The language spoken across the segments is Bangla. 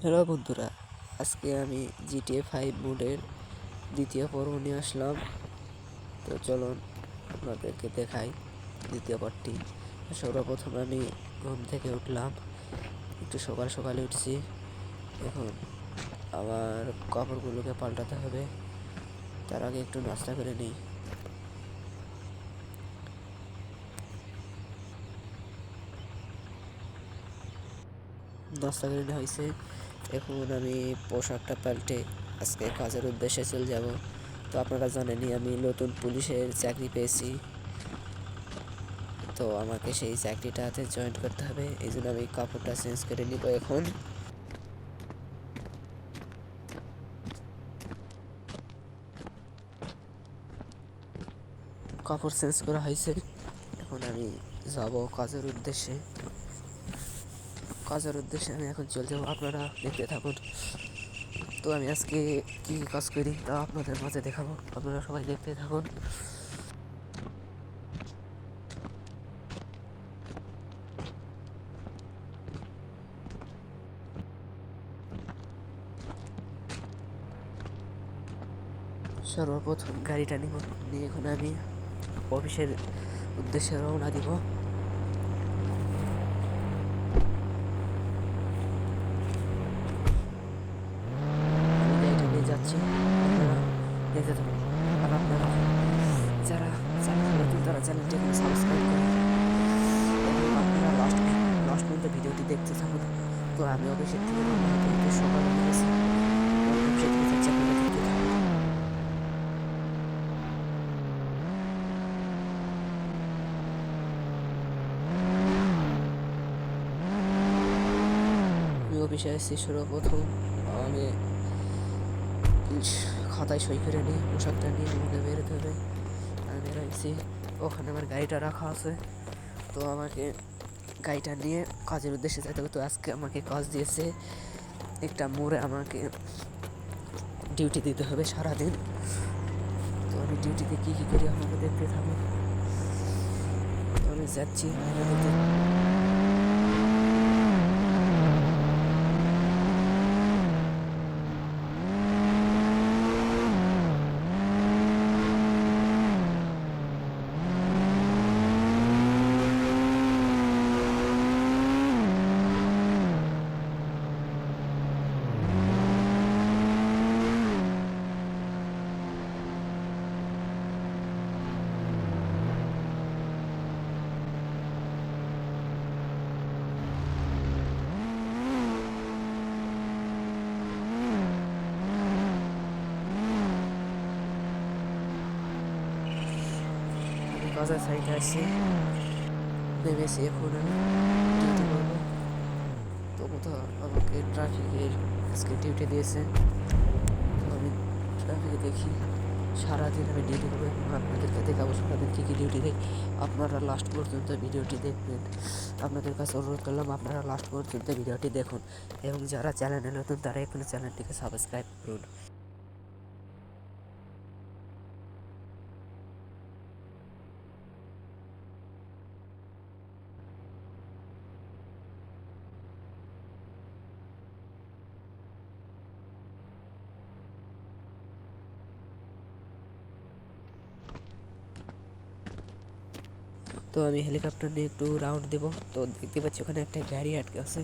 হ্যালো বন্ধুরা, আজকে আমি GTA 5 মোডের দ্বিতীয় পর্ব নিয়ে আসলাম। তো চলুন আপনাদেরকে দেখাই দ্বিতীয় পার্টটি। সর্বপ্রথম আমি ঘুম থেকে উঠলাম, একটু সকাল সকালে উঠছি। এখন আমার কাপড়গুলোকে পাল্টাতে হবে, তার আগে একটু নাস্তা করে নিই। নাস্তা করে নেওয়া হয়েছে। এখন আমি পোশাকটা পাল্টে আজকে কাজের উদ্দেশ্যে চলে যাব। তো আপনারা জানেনই আমি নতুন পুলিশের চাকরি পেয়েছি, তো আমাকে সেই চাকরিটাতে জয়েন করতে হবে। এই জন্য আমি কাপড়টা চেঞ্জ করে নিব। এখন কাপড় চেঞ্জ করা হয়েছে, এখন আমি যাব কাজের উদ্দেশ্যে আমি এখন চলে যাব। আপনারা দেখতে থাকুন। তো আমি আজকে কি কাজ করি তা আপনাদের মাঝে দেখাবো, আপনারা সবাই দেখতে থাকুন। সর্বপ্রথম গাড়িটা নিয়ে এখন আমি অফিসের উদ্দেশ্যে রওনা দিব। আমি গাড়িটা নিয়ে যাচ্ছি, আপনারা দেখতে থাকুন। আর আপনারা যারা চ্যানেল নতুন তারা চ্যানেলটি এখন সাবস্ক্রাইব করুন এবং আপনারা লাস্ট পর্যন্ত ভিডিওটি দেখতে থাকুন। তো আমি অফিসের থেকে একটু সকাল হয়ে গেছে, অফিসের থেকে যাচ্ছি, আপনারা দেখতে থাকুন। আমি অফিসে এসেছি। সর্বপ্রথম আমি খাতায় সই করে নিই, পোশাকটা নিয়ে আমাকে বেরোতে হবে। আমি বেরোচ্ছি, ওখানে আমার গাড়িটা রাখা আছে। তো আমাকে গাড়িটা নিয়ে কাজের উদ্দেশ্যে যেতে হবে। তো আজকে আমাকে কাজ দিয়েছে, একটা মোড়ে আমাকে ডিউটি দিতে হবে সারাদিন। তো আমি ডিউটিতে কী কী করি আমাকে দেখতে থাকবো। তো আমি যাচ্ছি। কাজের সাইডে আসছি, নেমেছি। এখন আমি ডিউটি করবো। তো কোথাও আমাকে ট্রাফিকের আজকে ডিউটি দিয়েছে। তো আমি ট্রাফিকে দেখি, সারাদিন আমি ডিউটি করবো এবং আপনাদেরকে দেখাবো সারাদিন কী কী ডিউটি দেয়। আপনারা লাস্ট পর্যন্ত ভিডিওটি দেখবেন। আপনাদের কাছে অনুরোধ করলাম, আপনারা লাস্ট পর্যন্ত ভিডিওটি দেখুন এবং যারা চ্যানেলে নতুন তারা এখনো চ্যানেলটিকে সাবস্ক্রাইব করুন। তো আমি হেলিকপ্টার নিয়ে একটু রাউন্ড দেব। তো দেখতে পাচ্ছি ওখানে একটা গাড়ি আটকে আছে।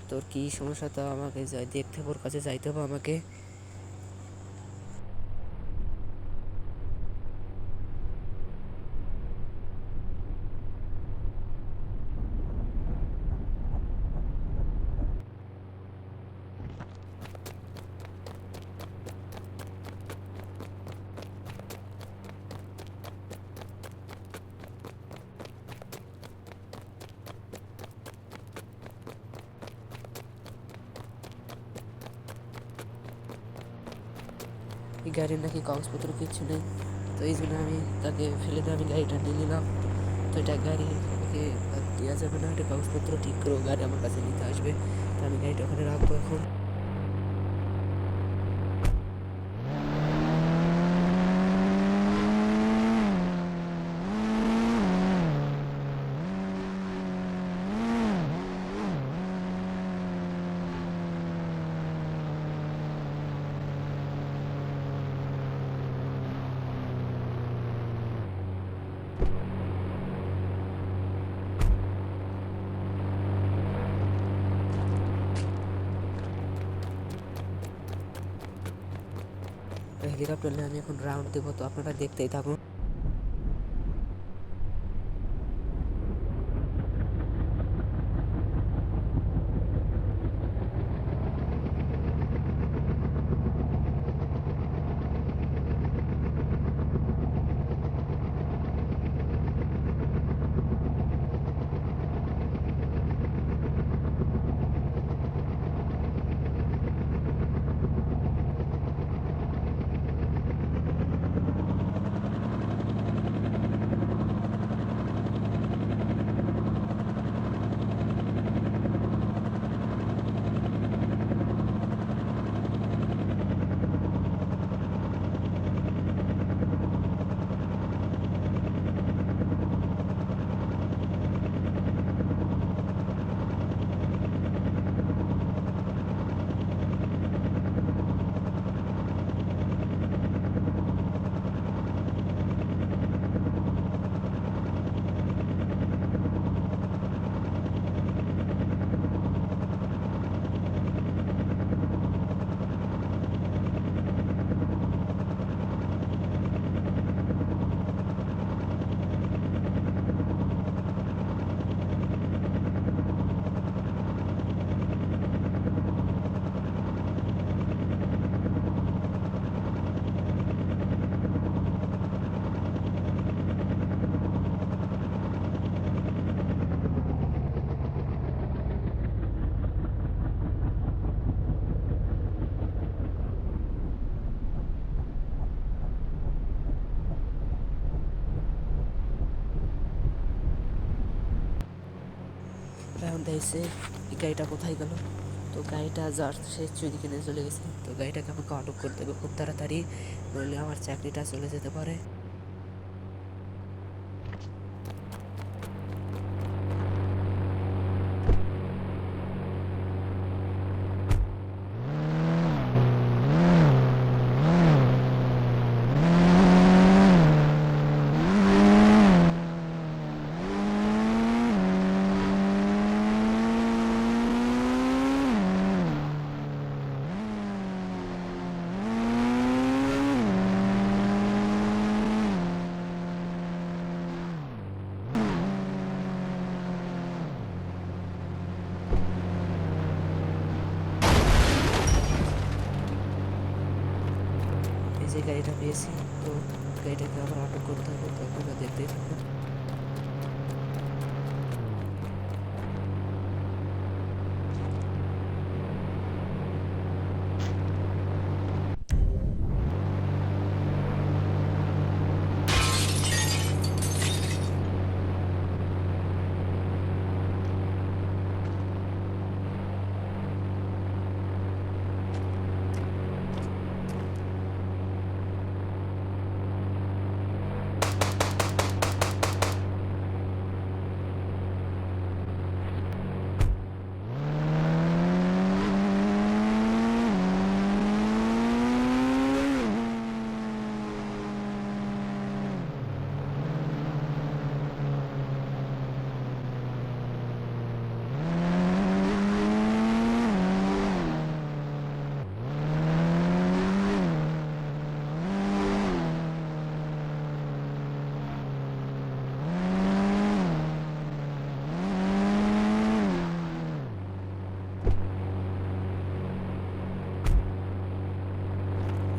তোর কী সমস্যা তা আমাকে যাই দেখতে হবে, ওর কাছে যাইতে হবে আমাকে। এই গাড়ির নাকি কাগজপত্র কিচ্ছু নেই, তো এই জন্য আমি তাকে ফেলে দিয়ে আমি গাড়িটা নিয়ে নিলাম। তো এটা গাড়ি আমাকে দেওয়া যাবে না, এটা কাগজপত্র ঠিক করে গাড়ি আমার কাছে নিতে আসবে। তো আমি গাড়িটা ওখানে রাখবো এখন। হেলিকপ্টার নিয়ে আমি এখন রাউন্ড দেবো, তো আপনারা দেখতেই থাকুন। রাউন্ড এসে এই গাড়িটা কোথায় গেল? তো গাড়িটা যার সে চুরি কিনে চলে গেছে। তো গাড়িটাকে আমাকে আটক করতে হবে খুব তাড়াতাড়ি, নইলে আমার চাকরিটা চলে যেতে পারে। এই যে গাড়িটা পেয়েছি, তো গাড়িটাকে আবার আটক করতে হবে, তো আপনারা দেখতেই থাকুন।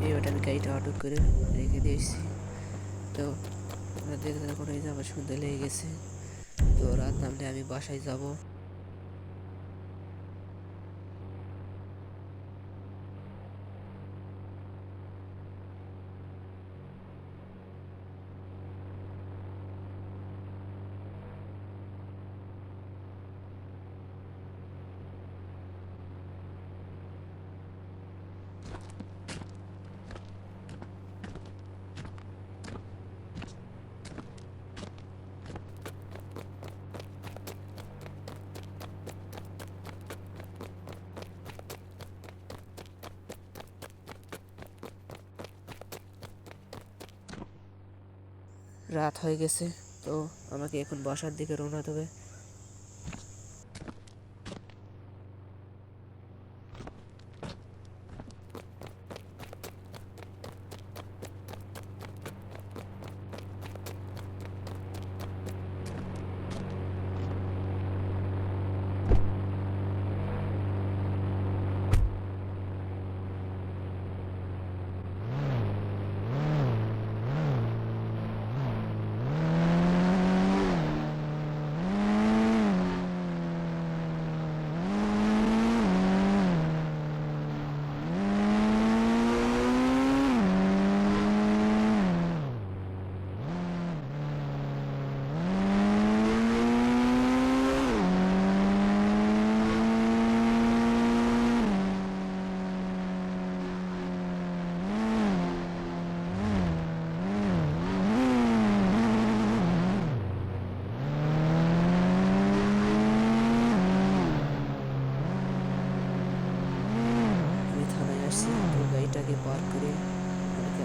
এইবার আমি গাড়িটা আটক করে রেখে দিয়েছি। তো আপনারা দেখতে থাকুন, এই যে আমার সন্ধ্যা লেগে গেছে, তো রাত নামলে আমি বাসায় যাব। রাত হয়ে গেছে, তো আমাকে এখন বাসার দিকে রওনা দেবে।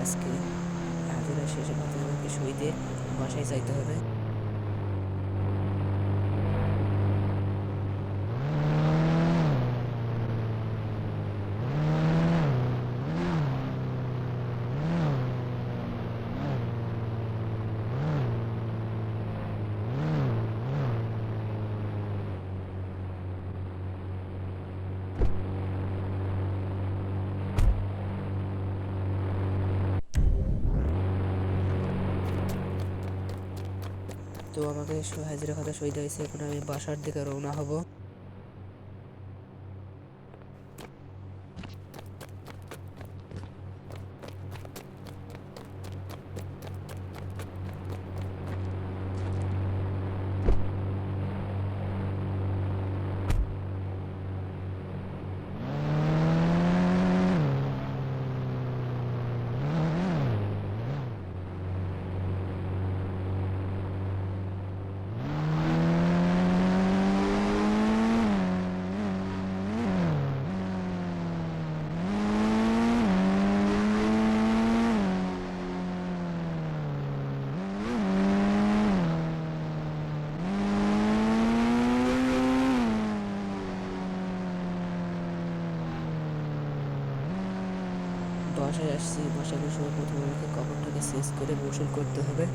আজকে হাজিরা শেষে পথে আমাকে সই দিয়ে বাসায় যাইতে হবে। তো আমাকে হাজিরা খাতা সই দিয়েছে, এখন আমি বাসার দিকে রওনা হব। বাসায় আসছি, বাসায় বসে প্রথমে আমাকে কাপড়টাকে চেঞ্জ করে গোসল করতে হবে।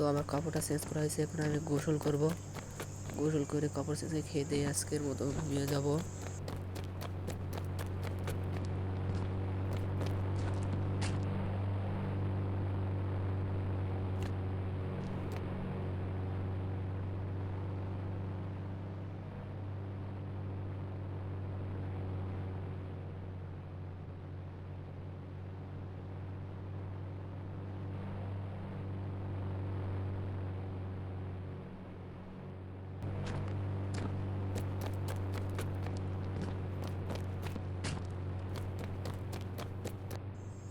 তো আমার কাপড়টা চেঞ্জ করা হয়েছে, এখন আমি গোসল করব। গোসল করে কাপড় চেঞ্জ করে খেয়ে দিয়ে আজকের মতো ঘুমিয়ে যাব।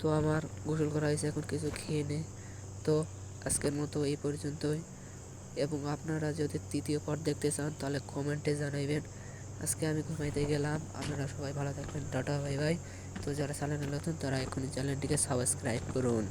তো আমার গোসল করা হয়েছে, এখন কিছু খেয়ে নে। তো আজকের মতো এই পর্যন্তই, এবং আপনারা যদি তৃতীয় পার্ট দেখতে চান তাহলে কমেন্টে জানাইবেন। আজকে আমি ঘুমাইতে গেলাম, আপনারা সবাই ভালো থাকবেন, টাটা বাই বাই। তো যারা চ্যানেলে নতুন তারা এখনই চ্যানেলটিকে সাবস্ক্রাইব করুন।